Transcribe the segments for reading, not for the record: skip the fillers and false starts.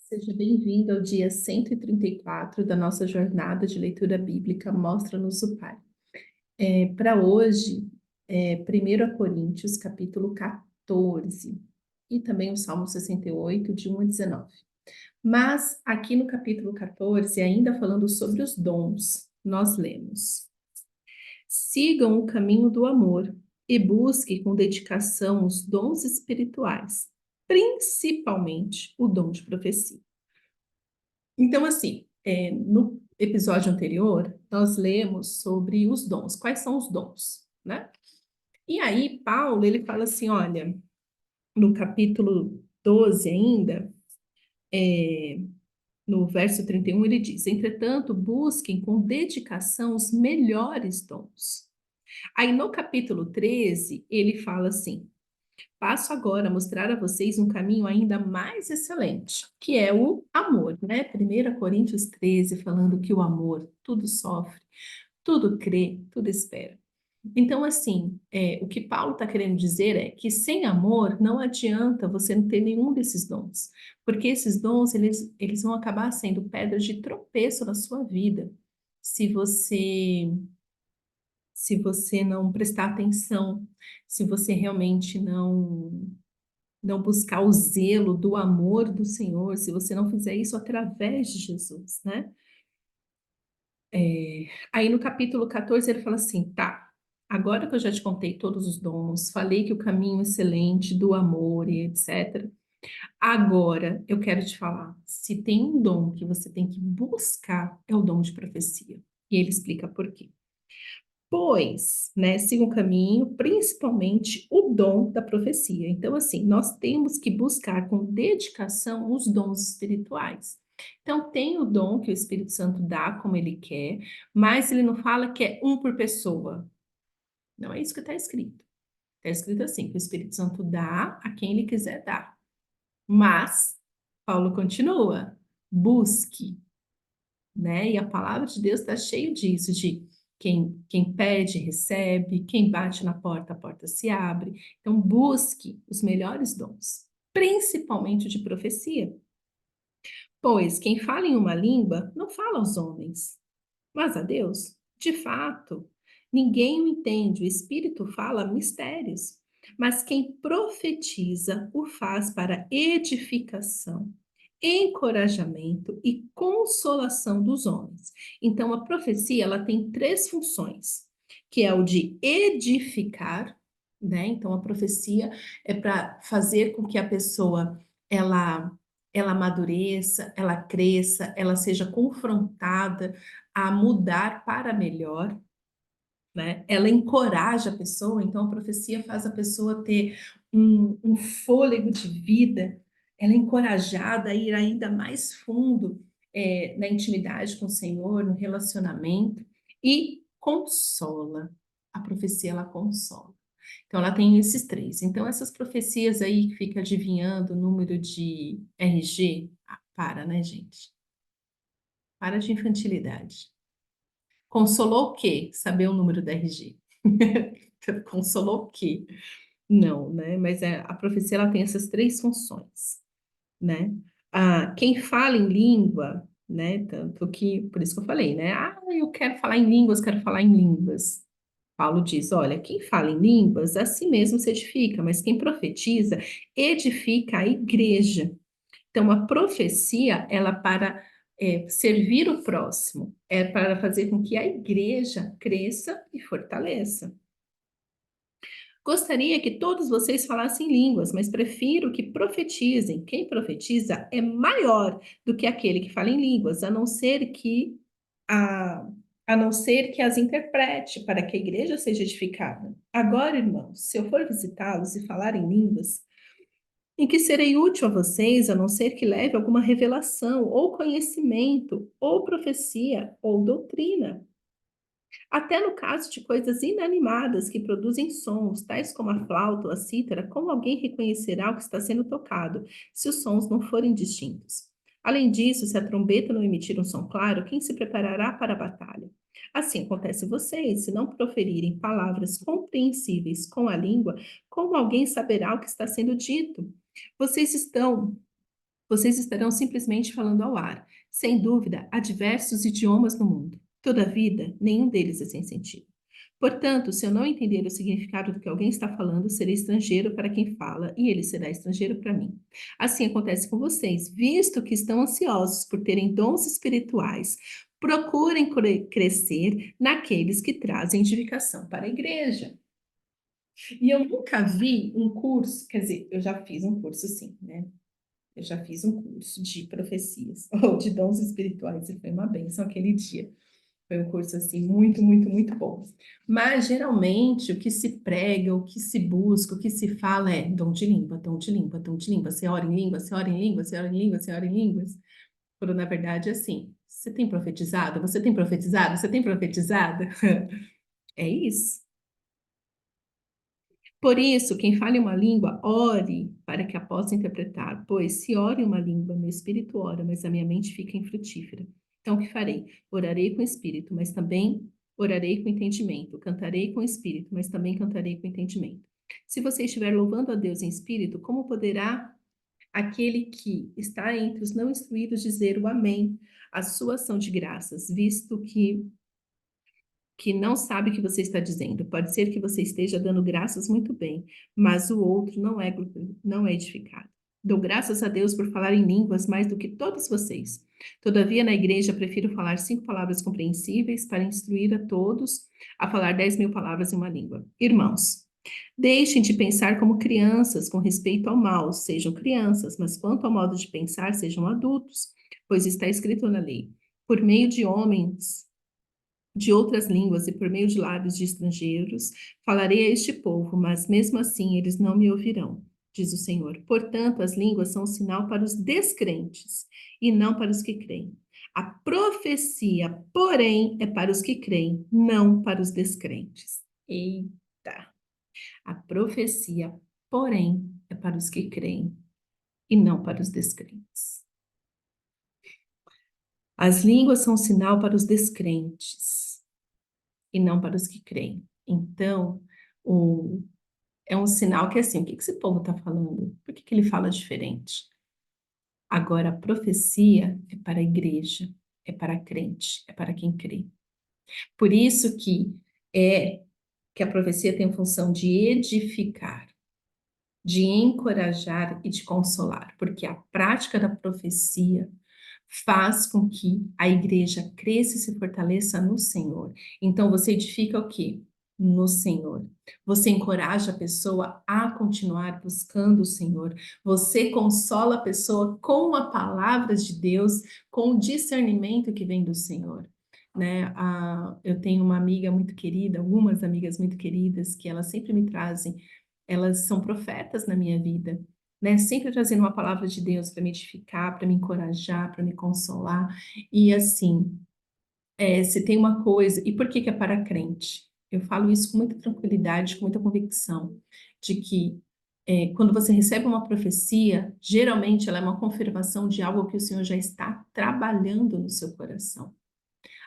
Seja bem-vindo ao dia 134 da nossa jornada de leitura bíblica Mostra-nos o Pai. Para hoje, 1 Coríntios, capítulo 14, e também o Salmo 68, de 1 a 19. Mas aqui no capítulo 14, ainda falando sobre os dons, nós lemos: Sigam o caminho do amor e busquem com dedicação os dons espirituais, principalmente o dom de profecia. Então, assim, no episódio anterior, nós lemos sobre os dons. Quais são os dons, né? E aí, Paulo, ele fala assim, olha, no capítulo 12 ainda, é, no verso 31, ele diz, entretanto, busquem com dedicação os melhores dons. Aí, no capítulo 13, ele fala assim, passo agora a mostrar a vocês um caminho ainda mais excelente, que é o amor, né? 1 Coríntios 13, falando que o amor tudo sofre, tudo crê, tudo espera. Então, assim, o que Paulo está querendo dizer é que sem amor não adianta você não ter nenhum desses dons, porque esses dons, eles vão acabar sendo pedras de tropeço na sua vida, se você se você não prestar atenção, se você realmente não buscar o zelo do amor do Senhor, se você não fizer isso através de Jesus, né? Aí no capítulo 14 ele fala assim, tá, agora que eu já te contei todos os dons, falei que o caminho excelente do amor e etc. Agora eu quero te falar, se tem um dom que você tem que buscar, é o dom de profecia. E ele explica por quê. Pois, né, siga o caminho, principalmente o dom da profecia. Então, assim, nós temos que buscar com dedicação os dons espirituais. Então, tem o dom que o Espírito Santo dá como ele quer, mas ele não fala que é um por pessoa. Não é isso que está escrito. Está escrito assim, que o Espírito Santo dá a quem ele quiser dar. Mas, Paulo continua, busque, né? E a palavra de Deus está cheio disso, de quem pede, recebe, quem bate na porta, a porta se abre. Então, busque os melhores dons, principalmente o de profecia. Pois quem fala em uma língua não fala aos homens, mas a Deus. De fato, ninguém o entende, o Espírito fala mistérios. Mas quem profetiza o faz para edificação, encorajamento e consolação dos homens. Então, a profecia ela tem três funções, que é o de edificar, né? Então, a profecia é para fazer com que a pessoa ela ela amadureça, ela cresça, ela seja confrontada a mudar para melhor, né? Ela encoraja a pessoa, então a profecia faz a pessoa ter um fôlego de vida, ela é encorajada a ir ainda mais fundo na intimidade com o Senhor, no relacionamento, e consola. A profecia, ela consola. Então, ela tem esses três. Então, essas profecias aí que fica adivinhando o número de RG, para, né, gente? Para de infantilidade. Consolou o quê? Saber o número da RG. Consolou o quê? Não, né? Mas a profecia ela tem essas três funções, né? Quem fala em língua, né? Tanto que, por isso que eu falei, né? Eu quero falar em línguas, quero falar em línguas. Paulo diz: olha, quem fala em línguas, a si mesmo se edifica, mas quem profetiza, edifica a igreja. Então, a profecia, ela para servir o próximo, é para fazer com que a igreja cresça e fortaleça. Gostaria que todos vocês falassem línguas, mas prefiro que profetizem. Quem profetiza é maior do que aquele que fala em línguas, a, a não ser que as interprete para que a igreja seja edificada. Agora, irmãos, se eu for visitá-los e falar em línguas, em que serei útil a vocês, a não ser que leve alguma revelação, ou conhecimento, ou profecia, ou doutrina. Até no caso de coisas inanimadas que produzem sons, tais como a flauta ou a cítara, como alguém reconhecerá o que está sendo tocado, se os sons não forem distintos? Além disso, se a trombeta não emitir um som claro, quem se preparará para a batalha? Assim acontece vocês, se não proferirem palavras compreensíveis com a língua, como alguém saberá o que está sendo dito? Vocês estão Vocês estarão simplesmente falando ao ar. Sem dúvida, há diversos idiomas no mundo. Todavia, nenhum deles é sem sentido. Portanto, se eu não entender o significado do que alguém está falando, serei estrangeiro para quem fala, e ele será estrangeiro para mim. Assim acontece com vocês, visto que estão ansiosos por terem dons espirituais, procurem crescer naqueles que trazem edificação para a igreja. E eu nunca vi um curso, quer dizer, eu já fiz um curso sim, né? Eu já fiz um curso de profecias ou de dons espirituais e foi uma bênção aquele dia. Foi um curso assim muito, muito, muito bom. Mas geralmente o que se prega, o que se busca, o que se fala é dom de língua, dom de língua, dom de língua. Você ora em língua, você ora em língua, você ora em língua, você ora em línguas. Quando na verdade é assim, você tem profetizado? Você tem profetizado? Você tem profetizado? É isso. Por isso, quem fale uma língua, ore para que a possa interpretar, pois se ore uma língua, meu espírito ora, mas a minha mente fica infrutífera. Então, o que farei? Orarei com espírito, mas também orarei com entendimento. Cantarei com espírito, mas também cantarei com entendimento. Se você estiver louvando a Deus em espírito, como poderá aquele que está entre os não instruídos dizer o amém, a sua ação de graças, visto que não sabe o que você está dizendo. Pode ser que você esteja dando graças muito bem, mas o outro não é edificado. Dou graças a Deus por falar em línguas mais do que todos vocês. Todavia, na igreja, prefiro falar 5 palavras compreensíveis para instruir a todos a falar 10.000 palavras em uma língua. Irmãos, deixem de pensar como crianças com respeito ao mal. Sejam crianças, mas quanto ao modo de pensar, sejam adultos, pois está escrito na lei. Por meio de homens de outras línguas e por meio de lábios de estrangeiros, falarei a este povo, mas mesmo assim eles não me ouvirão, diz o Senhor. Portanto, as línguas são um sinal para os descrentes e não para os que creem. A profecia, porém, é para os que creem, não para os descrentes. Eita! A profecia, porém, é para os que creem e não para os descrentes. As línguas são um sinal para os descrentes e não para os que creem. Então, o, é um sinal que, assim, o que que esse povo está falando? Por que que ele fala diferente? Agora, a profecia é para a igreja, é para crente, é para quem crê. Por isso que a profecia tem a função de edificar, de encorajar e de consolar, porque a prática da profecia faz com que a igreja cresça e se fortaleça no Senhor. Então, você edifica o quê? No Senhor. Você encoraja a pessoa a continuar buscando o Senhor. Você consola a pessoa com a palavra de Deus, com o discernimento que vem do Senhor. Né? Eu tenho uma amiga muito querida, algumas amigas muito queridas, que elas sempre me trazem, elas são profetas na minha vida, né? Sempre trazendo uma palavra de Deus para me edificar, para me encorajar, para me consolar. E assim, se tem uma coisa, e por que que é para crente? Eu falo isso com muita tranquilidade, com muita convicção, de que quando você recebe uma profecia, geralmente ela é uma confirmação de algo que o Senhor já está trabalhando no seu coração,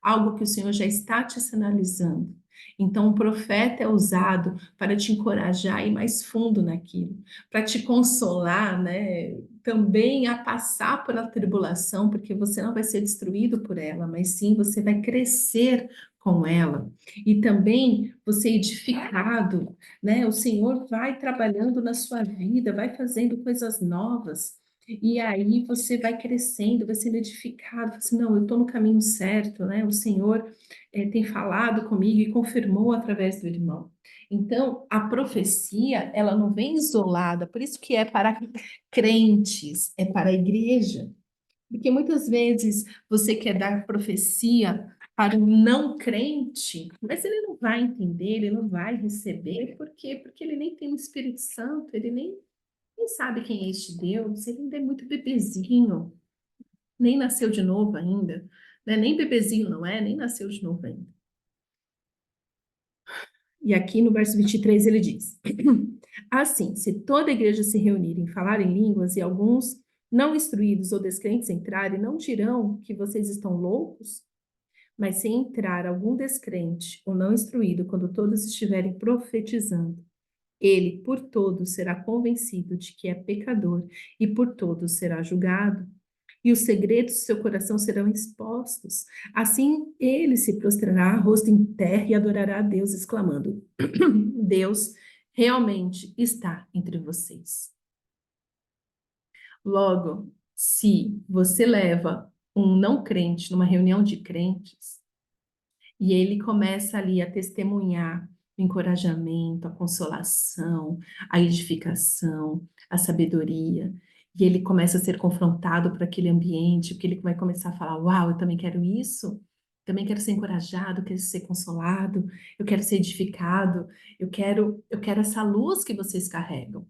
algo que o Senhor já está te sinalizando. Então, o profeta é usado para te encorajar a ir mais fundo naquilo, para te consolar, né? Também a passar pela tribulação, porque você não vai ser destruído por ela, mas sim você vai crescer com ela. E também você é edificado, né? O Senhor vai trabalhando na sua vida, vai fazendo coisas novas. E aí você vai crescendo, vai sendo edificado, assim, não, eu estou no caminho certo, né? O Senhor tem falado comigo e confirmou através do irmão. Então, a profecia, ela não vem isolada, por isso que é para crentes, é para a igreja. Porque muitas vezes você quer dar profecia para um não crente, mas ele não vai entender, ele não vai receber, por quê? Porque ele nem tem o Espírito Santo, ele nem sabe quem é este Deus, ele ainda é muito bebezinho, nem nasceu de novo ainda, né? Nem bebezinho não é, nem nasceu de novo ainda. E aqui no verso 23 ele diz: Assim, se toda a igreja se reunir em falar em línguas e alguns não instruídos ou descrentes entrarem, não dirão que vocês estão loucos? Mas se entrar algum descrente ou não instruído, quando todos estiverem profetizando, Ele por todos será convencido de que é pecador e por todos será julgado. E os segredos do seu coração serão expostos. Assim ele se prostrará, rosto em terra, e adorará a Deus, exclamando: Deus realmente está entre vocês. Logo, se você leva um não crente numa reunião de crentes, e ele começa ali a testemunhar o encorajamento, a consolação, a edificação, a sabedoria. E ele começa a ser confrontado por aquele ambiente, porque ele vai começar a falar: Uau, eu também quero isso. Também quero ser encorajado, quero ser consolado, eu quero ser edificado, eu quero essa luz que vocês carregam.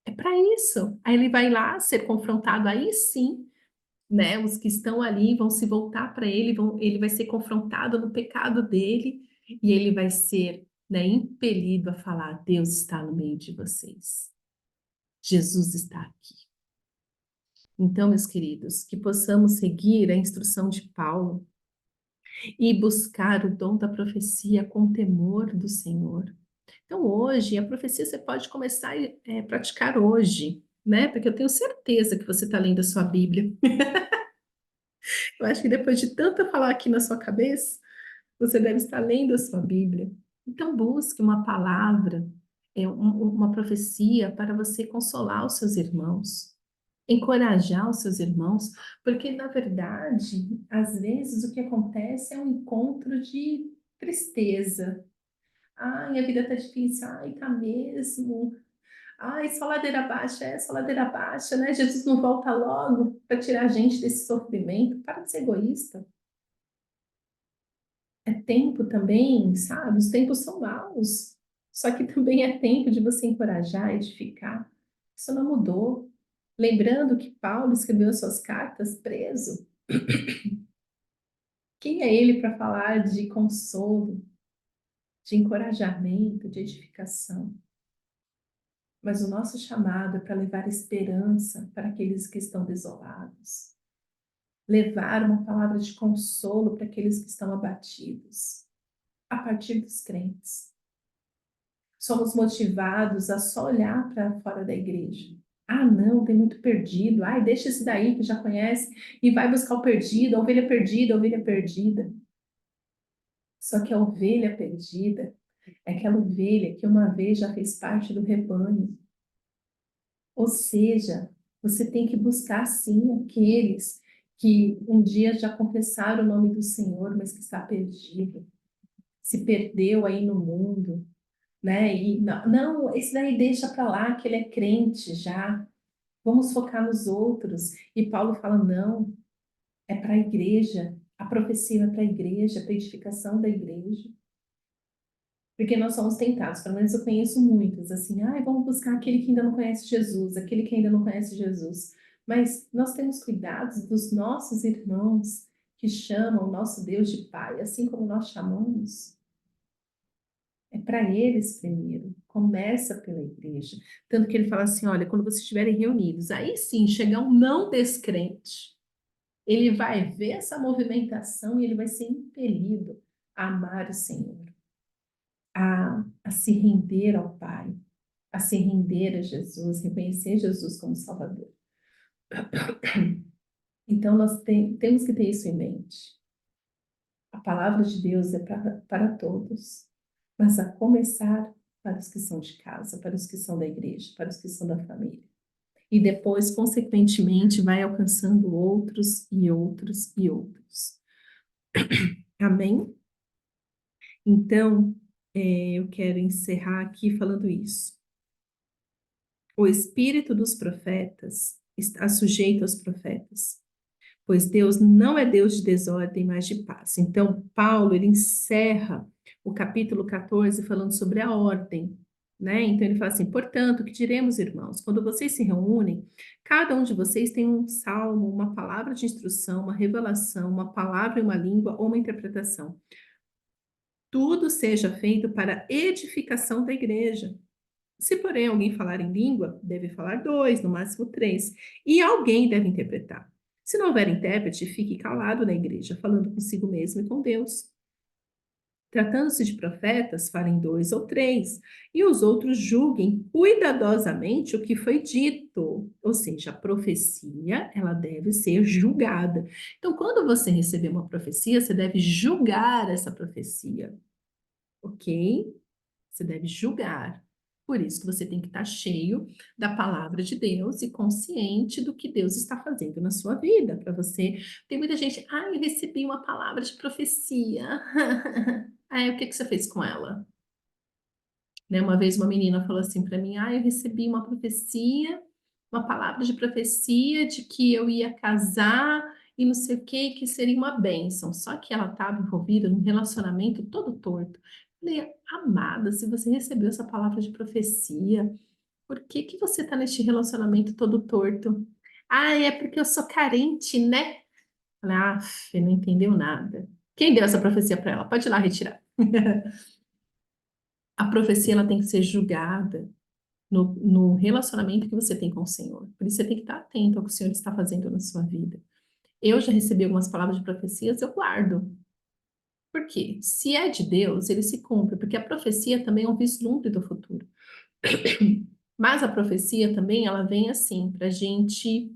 É para isso. Aí ele vai lá ser confrontado, aí sim, né? Os que estão ali vão se voltar para ele, ele vai ser confrontado no pecado dele e ele vai ser, né, impelido a falar: Deus está no meio de vocês. Jesus está aqui. Então, meus queridos, que possamos seguir a instrução de Paulo e buscar o dom da profecia com temor do Senhor. Então, hoje, a profecia você pode começar a praticar hoje, né? Porque eu tenho certeza que você está lendo a sua Bíblia. Eu acho que depois de tanto falar aqui na sua cabeça, você deve estar lendo a sua Bíblia. Então, busque uma palavra, uma profecia para você consolar os seus irmãos, encorajar os seus irmãos, porque, na verdade, às vezes o que acontece é um encontro de tristeza. Ai, a vida está difícil. Ai, tá mesmo. Ai, só ladeira baixa, né? Jesus não volta logo para tirar a gente desse sofrimento. Para de ser egoísta. É tempo também, sabe? Os tempos são maus. Só que também é tempo de você encorajar, edificar. Isso não mudou. Lembrando que Paulo escreveu as suas cartas preso. Quem é ele para falar de consolo, de encorajamento, de edificação? Mas o nosso chamado é para levar esperança para aqueles que estão desolados, levar uma palavra de consolo para aqueles que estão abatidos, a partir dos crentes. Somos motivados a só olhar para fora da igreja. Ah, não, tem muito perdido. Ai, deixa esse daí que já conhece e vai buscar o perdido, a ovelha perdida, a ovelha perdida. Só que a ovelha perdida é aquela ovelha que uma vez já fez parte do rebanho. Ou seja, você tem que buscar sim aqueles que um dia já confessaram o nome do Senhor, mas que está perdido, se perdeu aí no mundo, né? E não, esse daí deixa para lá que ele é crente já. Vamos focar nos outros. E Paulo fala: não, é para a igreja. A profecia é para a igreja, para a edificação da igreja. Porque nós somos tentados, pelo menos eu conheço muitos, assim, vamos buscar aquele que ainda não conhece Jesus, aquele que ainda não conhece Jesus. Mas nós temos cuidados dos nossos irmãos que chamam o nosso Deus de Pai, assim como nós chamamos. É para eles primeiro, começa pela igreja. Tanto que ele fala assim: olha, quando vocês estiverem reunidos, aí sim chegar um não descrente, ele vai ver essa movimentação e ele vai ser impelido a amar o Senhor, a se render ao Pai, a se render a Jesus, reconhecer Jesus como Salvador. Então, nós temos que ter isso em mente. A palavra de Deus é para todos, mas a começar para os que são de casa, para os que são da igreja, para os que são da família. E depois, consequentemente, vai alcançando outros e outros e outros. Amém? Então, eu quero encerrar aqui falando isso. O espírito dos profetas está sujeito aos profetas, pois Deus não é Deus de desordem, mas de paz. Então, Paulo, ele encerra o capítulo 14 falando sobre a ordem, né? Então, ele fala assim: portanto, o que diremos, irmãos? Quando vocês se reúnem, cada um de vocês tem um salmo, uma palavra de instrução, uma revelação, uma palavra e uma língua ou uma interpretação. Tudo seja feito para edificação da igreja. Se, porém, alguém falar em língua, deve falar dois, no máximo três, e alguém deve interpretar. Se não houver intérprete, fique calado na igreja, falando consigo mesmo e com Deus. Tratando-se de profetas, falem 2 ou 3, e os outros julguem cuidadosamente o que foi dito. Ou seja, a profecia, ela deve ser julgada. Então, quando você receber uma profecia, você deve julgar essa profecia, ok? Você deve julgar. Por isso que você tem que estar cheio da palavra de Deus e consciente do que Deus está fazendo na sua vida. Para você. Tem muita gente, eu recebi uma palavra de profecia. Aí, o que que você fez com ela? Né? Uma vez uma menina falou assim para mim: eu recebi uma profecia, uma palavra de profecia de que eu ia casar e não sei o que seria uma bênção. Só que ela estava envolvida num relacionamento todo torto. Falei, amada, se você recebeu essa palavra de profecia, por que que você está neste relacionamento todo torto? É porque eu sou carente, né? Falei, não entendeu nada. Quem deu essa profecia para ela? Pode ir lá retirar. A profecia ela tem que ser julgada no relacionamento que você tem com o Senhor. Por isso você tem que estar atento ao que o Senhor está fazendo na sua vida. Eu já recebi algumas palavras de profecias, eu guardo. Por quê? Se é de Deus, ele se cumpre, porque a profecia também é um vislumbre do futuro. Mas a profecia também, ela vem assim, para a gente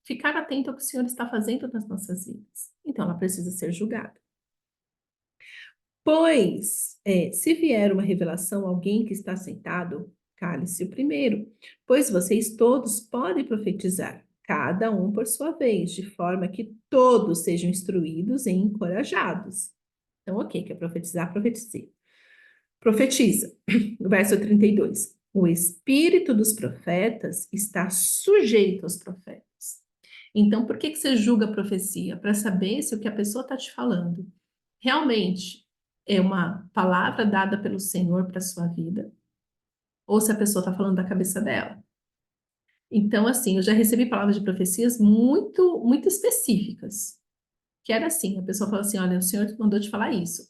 ficar atento ao que o Senhor está fazendo nas nossas vidas. Então, ela precisa ser julgada. Pois, se vier uma revelação a alguém que está sentado, cale-se o primeiro, pois vocês todos podem profetizar, cada um por sua vez, de forma que todos sejam instruídos e encorajados. Então, ok, quer profetizar, profetize. Profetiza. Verso 32. O espírito dos profetas está sujeito aos profetas. Então, por que que você julga a profecia? Para saber se o que a pessoa está te falando realmente é uma palavra dada pelo Senhor para a sua vida, ou se a pessoa está falando da cabeça dela. Então, assim, eu já recebi palavras de profecias muito, muito específicas, que era assim, a pessoa fala assim, olha, o Senhor mandou te falar isso.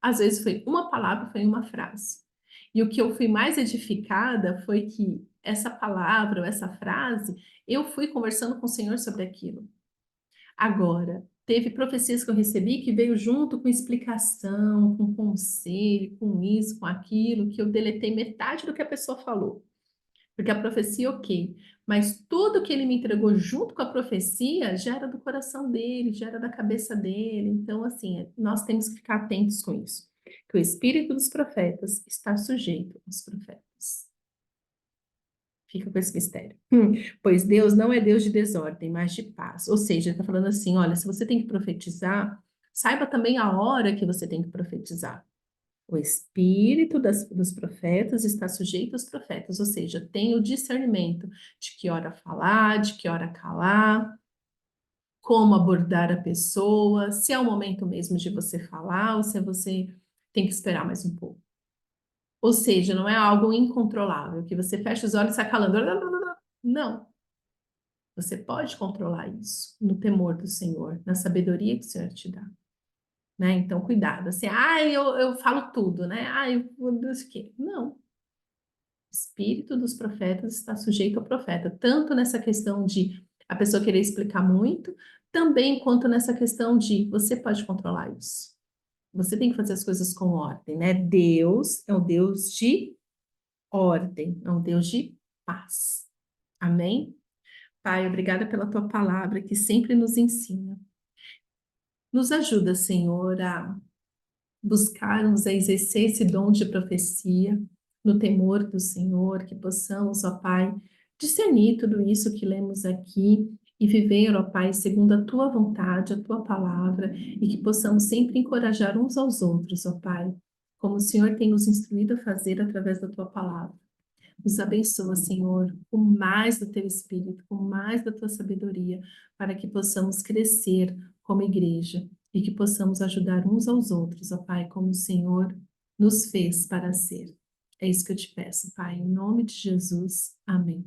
Às vezes foi uma palavra, foi uma frase. E o que eu fui mais edificada foi que essa palavra ou essa frase, eu fui conversando com o Senhor sobre aquilo. Agora, teve profecias que eu recebi que veio junto com explicação, com conselho, com isso, com aquilo, que eu deletei metade do que a pessoa falou. Porque a profecia, ok, mas tudo que ele me entregou junto com a profecia já era do coração dele, já era da cabeça dele. Então, assim, nós temos que ficar atentos com isso. Que o espírito dos profetas está sujeito aos profetas. Fica com esse mistério. Pois Deus não é Deus de desordem, mas de paz. Ou seja, ele está falando assim: olha, se você tem que profetizar, saiba também a hora que você tem que profetizar. O espírito dos profetas está sujeito aos profetas, ou seja, tem o discernimento de que hora falar, de que hora calar, como abordar a pessoa, se é o momento mesmo de você falar ou se você tem que esperar mais um pouco. Ou seja, não é algo incontrolável, que você fecha os olhos e sai calando. Não. Você pode controlar isso no temor do Senhor, na sabedoria que o Senhor te dá. Né? Então, cuidado. Assim, eu falo tudo, né? Eu sei o quê. Não. O espírito dos profetas está sujeito ao profeta, tanto nessa questão de a pessoa querer explicar muito, também quanto nessa questão de você pode controlar isso. Você tem que fazer as coisas com ordem, né? Deus é um Deus de ordem, é um Deus de paz. Amém? Pai, obrigada pela tua palavra que sempre nos ensina. Nos ajuda, Senhor, a buscarmos, a exercer esse dom de profecia no temor do Senhor, que possamos, ó Pai, discernir tudo isso que lemos aqui e viver, ó Pai, segundo a tua vontade, a tua palavra, e que possamos sempre encorajar uns aos outros, ó Pai, como o Senhor tem nos instruído a fazer através da tua palavra. Nos abençoa, Senhor, com mais do teu espírito, com mais da tua sabedoria, para que possamos crescer como igreja e que possamos ajudar uns aos outros, ó Pai, como o Senhor nos fez para ser. É isso que eu te peço, Pai, em nome de Jesus. Amém.